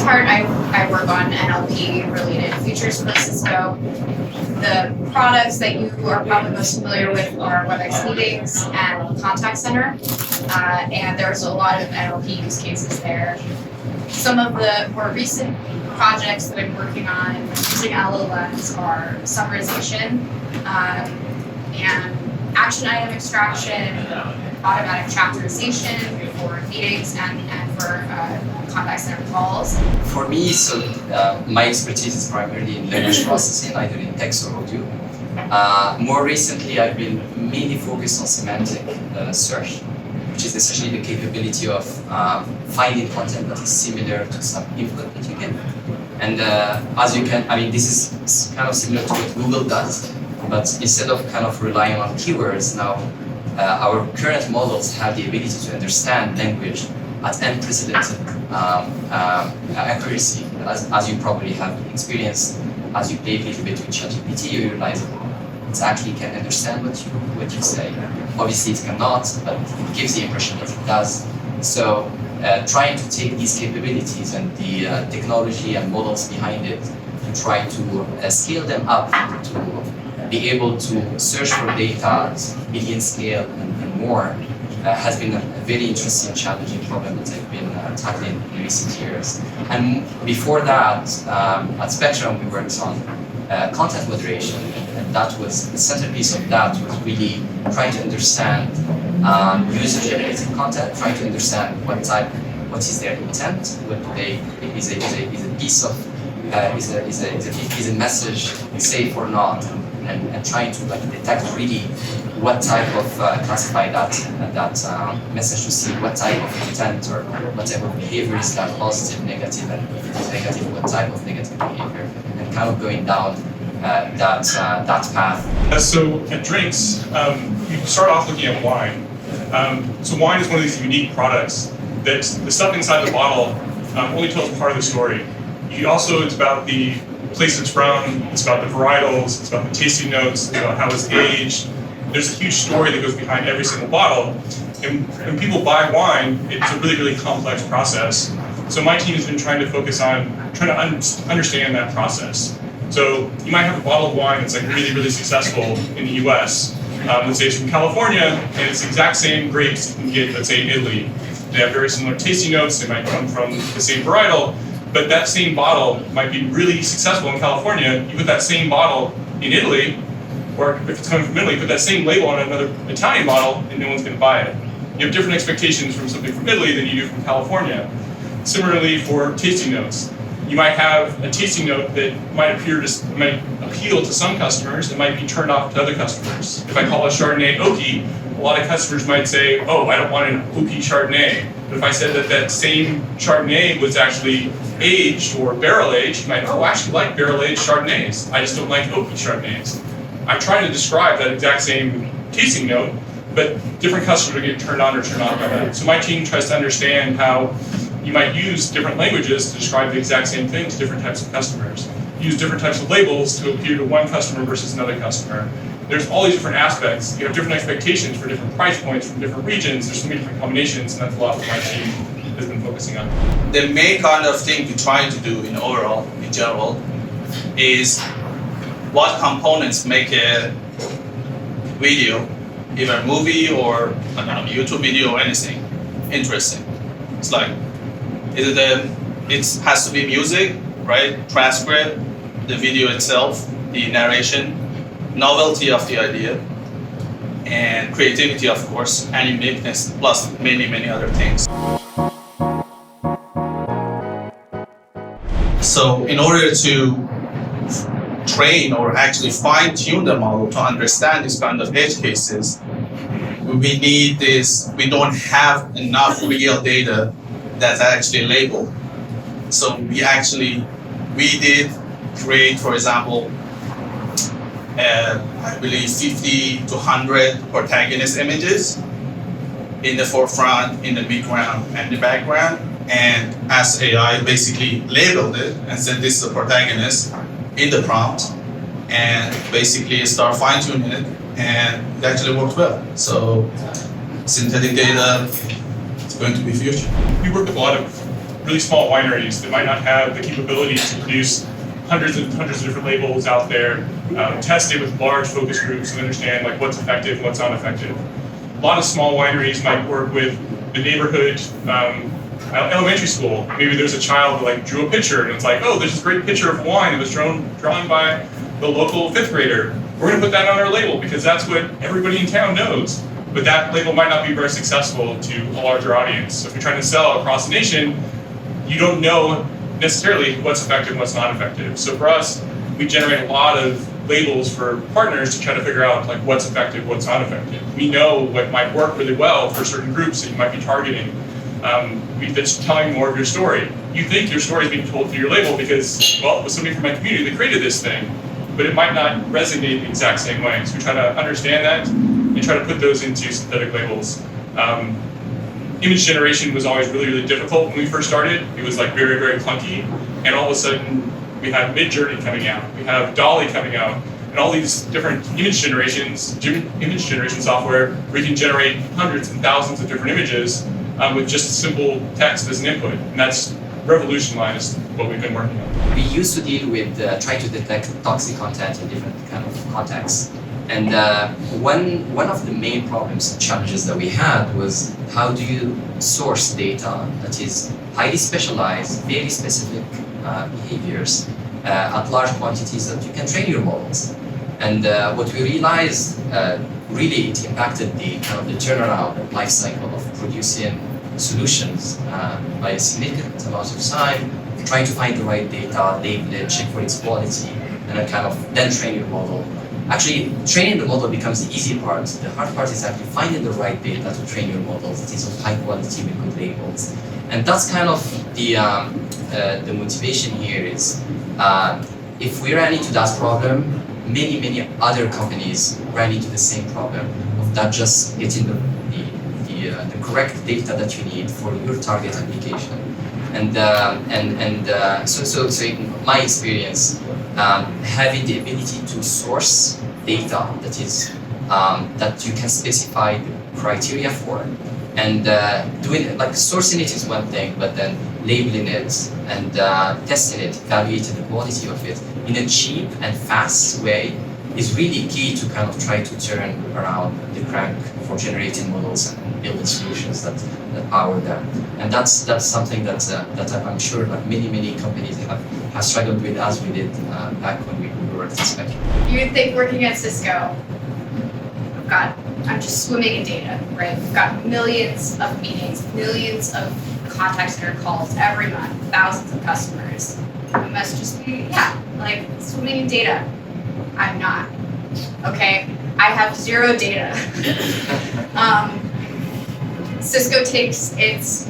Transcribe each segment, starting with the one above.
most part, I work on NLP-related features for CISCO. The products that you are probably most familiar with are WebEx Meetings and Contact Center, and there's a lot of NLP use cases there. Some of the more recent projects that I'm working on using LLMs are summarization and action item extraction, automatic chapterization for meetings and for contact center calls. For me, my expertise is primarily in language processing, either in text or audio. More recently, I've been mainly focused on semantic search, which is essentially the capability of finding content that is similar to some input that you get. And as you can, this is kind of similar to what Google does, but instead of kind of relying on keywords now, our current models have the ability to understand language at unprecedented accuracy. As you probably have experienced, as you play a little bit with ChatGPT, you realize it actually can understand what you say. Obviously, it cannot, but it gives the impression that it does. So, trying to take these capabilities and the technology and models behind it to try to scale them up to be able to search for data at million scale and more has been a very interesting, challenging problem that I've been tackling in recent years. And before that, at Spectrum, we worked on content moderation, and that was the centerpiece of that was really trying to understand user-generated content, trying to understand what is their intent, what do they is a piece of is a message safe or not, and trying to detect really what type of classify that message to see what type of content or what type of behavior is that positive, negative, and if it is negative, what type of negative behavior, and kind of going down that path. So at drinks, you start off looking at wine. So wine is one of these unique products that the stuff inside the bottle only tells part of the story. It's about the place it's from, it's about the varietals, it's about the tasting notes, it's about how it's aged. There's a huge story that goes behind every single bottle. And when people buy wine, it's a really, really complex process. So my team has been trying to focus on trying to understand that process. So you might have a bottle of wine that's really, really successful in the US. Let's say it's from California, and it's the exact same grapes you can get, let's say, in Italy. They have very similar tasting notes, they might come from the same varietal, but that same bottle might be really successful in California. You put that same bottle in Italy, or if it's coming from Italy, put that same label on another Italian bottle, and no one's going to buy it. You have different expectations from something from Italy than you do from California. Similarly, for tasting notes, you might have a tasting note that might appeal to some customers, that might be turned off to other customers. If I call a Chardonnay oaky, a lot of customers might say, "Oh, I don't want an oaky Chardonnay." But if I said that same Chardonnay was actually aged or barrel aged, you might, "Oh, I actually like barrel aged Chardonnays. I just don't like oaky Chardonnays." I'm trying to describe that exact same tasting note, but different customers are getting turned on or turned off by that. So my team tries to understand how you might use different languages to describe the exact same thing to different types of customers. Use different types of labels to appeal to one customer versus another customer. There's all these different aspects. You have different expectations for different price points from different regions. There's so many different combinations, and that's a lot what my team has been focusing on. The main kind of thing we're trying to do in general, is what components make a video, either a movie or YouTube video or anything, interesting. It's like, it has to be music, right? Transcript, the video itself, the narration, novelty of the idea, and creativity, of course, and uniqueness, plus many, many other things. So in order to train or actually fine-tune the model to understand these kind of edge cases, we don't have enough real data that's actually labeled. So we did create, for example, I believe 50 to 100 protagonist images in the forefront, in the midground, and the background. And as AI basically labeled it and said this is the protagonist in the prompt, and basically start fine-tuning it, and it actually worked well. So synthetic data is going to be future. We work with a lot of really small wineries that might not have the capability to produce hundreds and hundreds of different labels out there, test it with large focus groups and understand like what's effective and what's not effective. A lot of small wineries might work with the neighborhood elementary school. Maybe there's a child who like drew a picture and it's like, oh, there's this great picture of wine that was drawn by the local 5th grader. We're gonna put that on our label because that's what everybody in town knows. But that label might not be very successful to a larger audience. So if you're trying to sell across the nation, you don't know necessarily what's effective and what's not effective. So for us, we generate a lot of labels for partners to try to figure out like what's effective, what's not effective. We know what might work really well for certain groups that you might be targeting. That's telling more of your story. You think your story is being told through your label because, well, it was somebody from my community that created this thing, but it might not resonate the exact same way. So we try to understand that and try to put those into synthetic labels. Image generation was always really, really difficult when we first started. It was like very, very clunky, and all of a sudden we have Midjourney coming out, we have Dolly coming out, and all these different image generation software where you can generate hundreds and thousands of different images with just simple text as an input, and that's revolutionized what we've been working on. We used to deal with try to detect toxic content in different kind of contexts. And one of the main problems and challenges that we had was how do you source data that is highly specialized, very specific behaviors at large quantities that you can train your models. And what we realized really it impacted the kind of the turnaround and life cycle of producing solutions by a significant amount of time, trying to find the right data, label it, check for its quality, and then train your model. Actually, training the model becomes the easy part. The hard part is actually finding the right data to train your models that is of high quality with good labels. And that's kind of the motivation here is if we ran into that problem, many other companies ran into the same problem of not just getting the correct data that you need for your target application. So in my experience, having the ability to source data that is that you can specify the criteria for, and doing it, like sourcing it is one thing, but then labeling it and testing it, evaluating the quality of it in a cheap and fast way is really key to kind of try to turn around the crank for generating models and building solutions that power them. And that's something that I'm sure that many companies have struggled with as we did back when we were at the spectrum. You'd think working at Cisco, I'm just swimming in data, right? We've got millions of meetings, millions of contact center calls every month, thousands of customers. We must just be, like swimming in data. I'm not, okay? I have zero data. Cisco takes its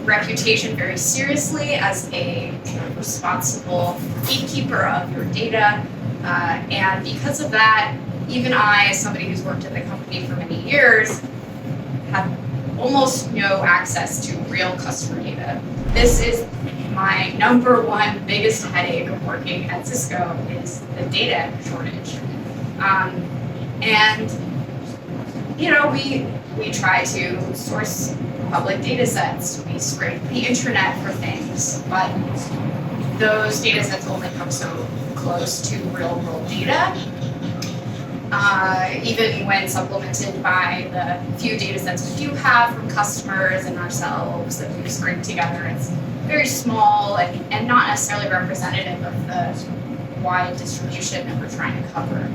reputation very seriously as a responsible gatekeeper of your data. And because of that, even I, as somebody who's worked at the company for many years, have almost no access to real customer data. This is my number one biggest headache of working at Cisco is the data shortage. And we try to source public data sets. We scrape the internet for things, but those data sets only come so close to real world data. Even when supplemented by the few data sets we do have from customers and ourselves that we've scraped together, it's very small and not necessarily representative of the wide distribution that we're trying to cover.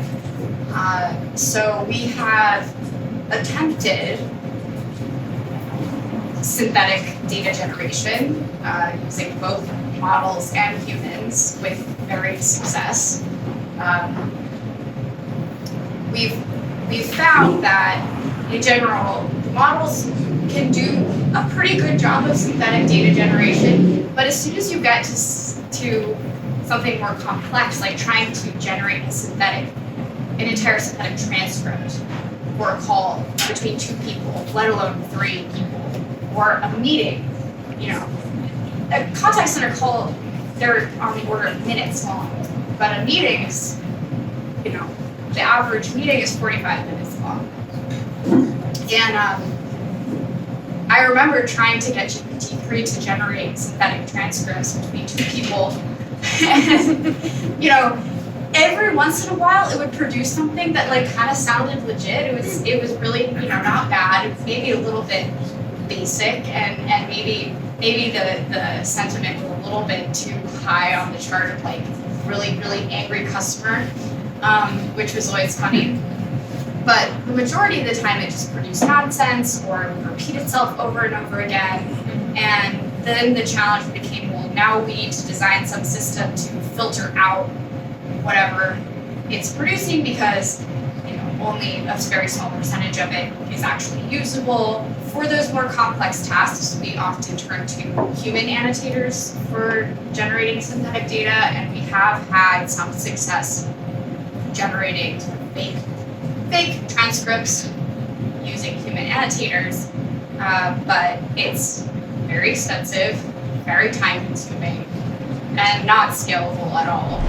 So we have attempted synthetic data generation using both models and humans with varied success. We've found that, in general, models can do a pretty good job of synthetic data generation, but as soon as you get to something more complex, like trying to generate an entire synthetic transcript for a call between two people, let alone three people, or a meeting, a contact center call, they're on the order of minutes long, but a meeting is, the average meeting is 45 minutes long. And I remember trying to get GPT-3 to generate synthetic transcripts between two people, and every once in a while it would produce something that like kind of sounded legit. It was really not bad. It was maybe a little bit basic, and maybe the sentiment was a little bit too high on the chart of like really angry customer, which was always funny. But the majority of the time it just produced nonsense or would repeat itself over and over again. And then the challenge became, well, now we need to design some system to filter out whatever it's producing, because only a very small percentage of it is actually usable. For those more complex tasks, we often turn to human annotators for generating synthetic data, and we have had some success generating sort of fake transcripts using human annotators, but it's very expensive, very time consuming, and not scalable at all.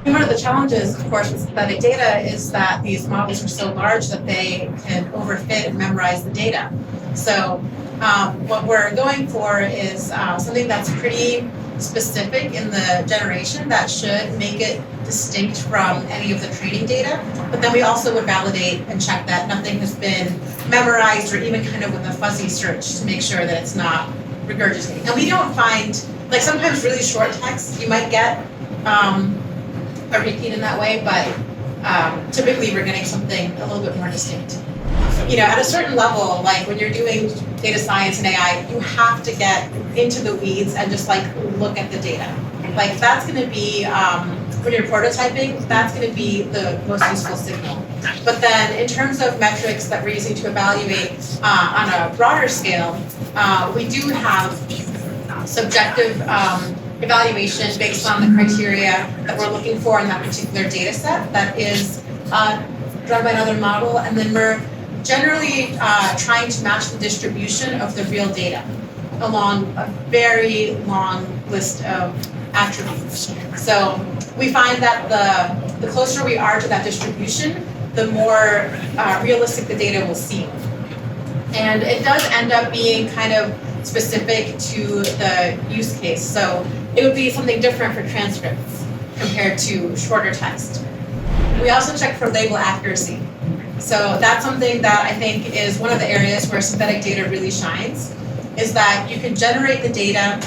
One of the challenges, of course, with synthetic data is that these models are so large that they can overfit and memorize the data. So what we're going for is something that's pretty specific in the generation that should make it distinct from any of the training data. But then we also would validate and check that nothing has been memorized, or even kind of with a fuzzy search to make sure that it's not regurgitating. And we don't find, like sometimes really short text, you might get a repeat in that way, but typically we're getting something a little bit more distinct. At a certain level, like when you're doing data science and AI, you have to get into the weeds and just like look at the data. Like that's going to be, when you're prototyping, that's going to be the most useful signal. But then in terms of metrics that we're using to evaluate on a broader scale, we do have subjective evaluation based on the criteria that we're looking for in that particular data set that is run by another model, and then we're generally trying to match the distribution of the real data along a very long list of attributes. So we find that the closer we are to that distribution, the more realistic the data will seem. And it does end up being kind of specific to the use case. So it would be something different for transcripts compared to shorter text. We also check for label accuracy. So that's something that I think is one of the areas where synthetic data really shines, is that you can generate the data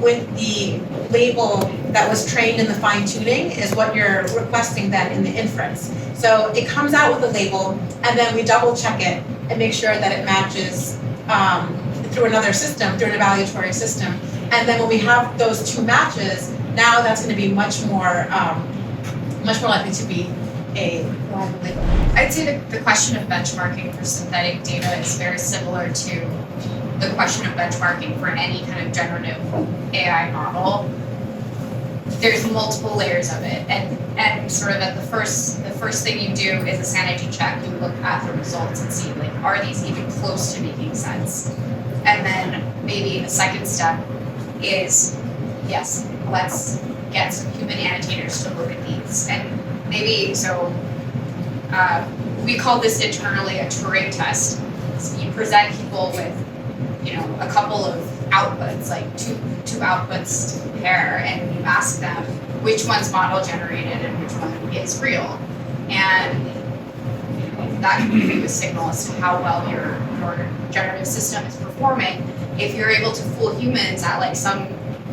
with the label that was trained in the fine-tuning is what you're requesting then in the inference. So it comes out with a label, and then we double check it and make sure that it matches through another system, through an evaluatory system. And then when we have those two matches, now that's going to be much more likely to be a reliable label. I'd say the question of benchmarking for synthetic data is very similar to the question of benchmarking for any kind of generative AI model. There's multiple layers of it, and sort of at the first thing you do is a sanity check. You look at the results and see, like, are these even close to making sense? And then maybe a second step is, yes, let's get some human annotators to look at these. And maybe, so we call this internally a Turing test. So you present people with, a couple of outputs, like two outputs to compare, and you ask them which one's model generated and which one is real. And that can give you a signal as to how well your generative system is performing. If you're able to fool humans at like some,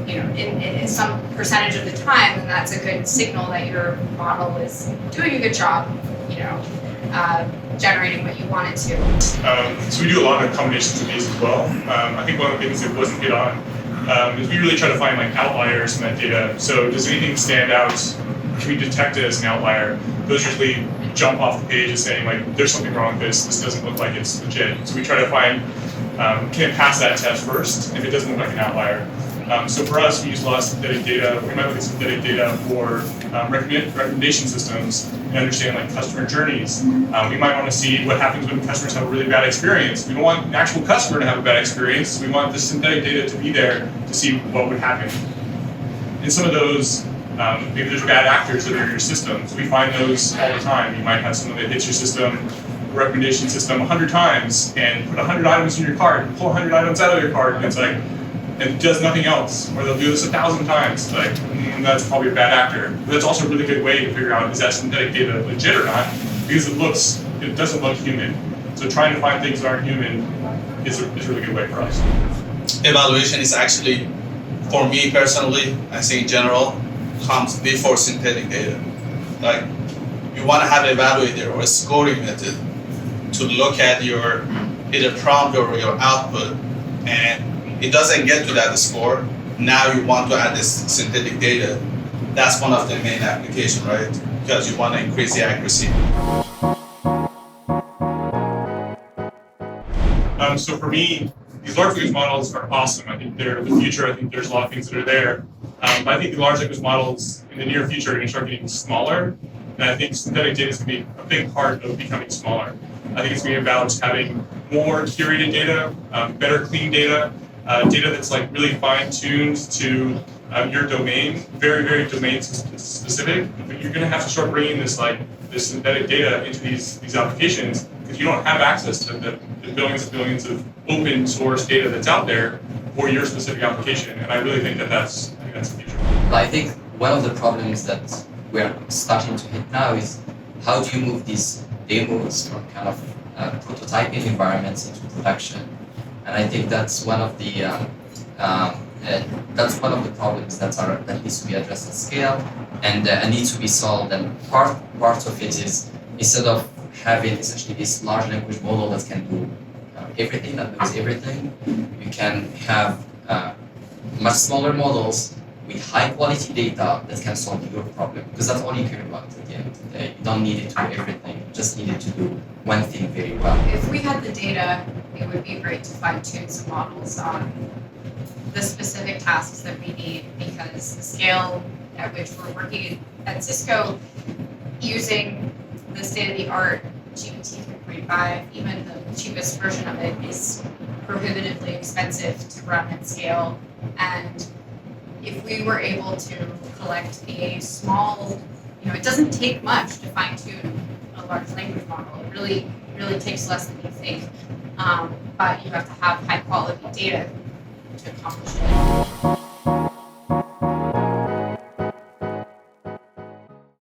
in some percentage of the time, then that's a good signal that your model is doing a good job, generating what you want it to. So we do a lot of combinations of these as well. I think one of the things that wasn't hit on is we really try to find like outliers in that data. So does anything stand out? Can we detect it as an outlier? Those usually jump off the page as saying like, there's something wrong with this. This doesn't look like it's legit. So we try to find, can it pass that test first if it doesn't look like an outlier? So for us, we use a lot of synthetic data. We might look at synthetic data for recommendation systems and understand like customer journeys. We might want to see what happens when customers have a really bad experience. We don't want an actual customer to have a bad experience. We want the synthetic data to be there to see what would happen. And some of those Maybe there's bad actors that are in your system. So we find those all the time. You might have someone that hits your system, recommendation system 100 times and put 100 items in your cart, pull 100 items out of your cart, and it's like, and does nothing else. Or they'll do this 1,000 times. Like, that's probably a bad actor. But that's also a really good way to figure out, is that synthetic data legit or not? Because it doesn't look human. So trying to find things that aren't human is a really good way for us. Evaluation is actually, for me personally, I say in general, comes before synthetic data. Like, you want to have an evaluator or a scoring method to look at your either prompt or your output, and it doesn't get to that score. Now you want to add this synthetic data. That's one of the main applications, right? Because you want to increase the accuracy. So for me, these large language models are awesome. I think they're the future. I think there's a lot of things that are there. But I think the large language models in the near future are going to start getting smaller. And I think synthetic data is going to be a big part of becoming smaller. I think it's going to be about just having more curated data, better clean data, data that's like really fine-tuned to your domain, very, very domain specific. But you're going to have to start bringing this synthetic data into these applications because you don't have access to the billions and billions of open source data that's out there for your specific application. And I really think that's the future. I think one of the problems that we're starting to hit now is how do you move these demos from kind of prototyping environments into production? And I think that's one of the problems that needs to be addressed at scale and needs to be solved. And part of it is, instead of having essentially this large language model that can do everything, that knows everything, you can have much smaller models with high quality data that can solve your problem, because that's all you care about at the end of the day. You don't need it to do everything, you just need it to do one thing very well. If we had the data, it would be great to fine-tune some models on the specific tasks that we need, because the scale at which we're working at CISCO, using the state-of-the-art GPT 3.5, even the cheapest version of it is prohibitively expensive to run at scale. And if we were able to collect a small, it doesn't take much to fine-tune a large language model. It really takes less than you think. But you have to have high quality data to accomplish it.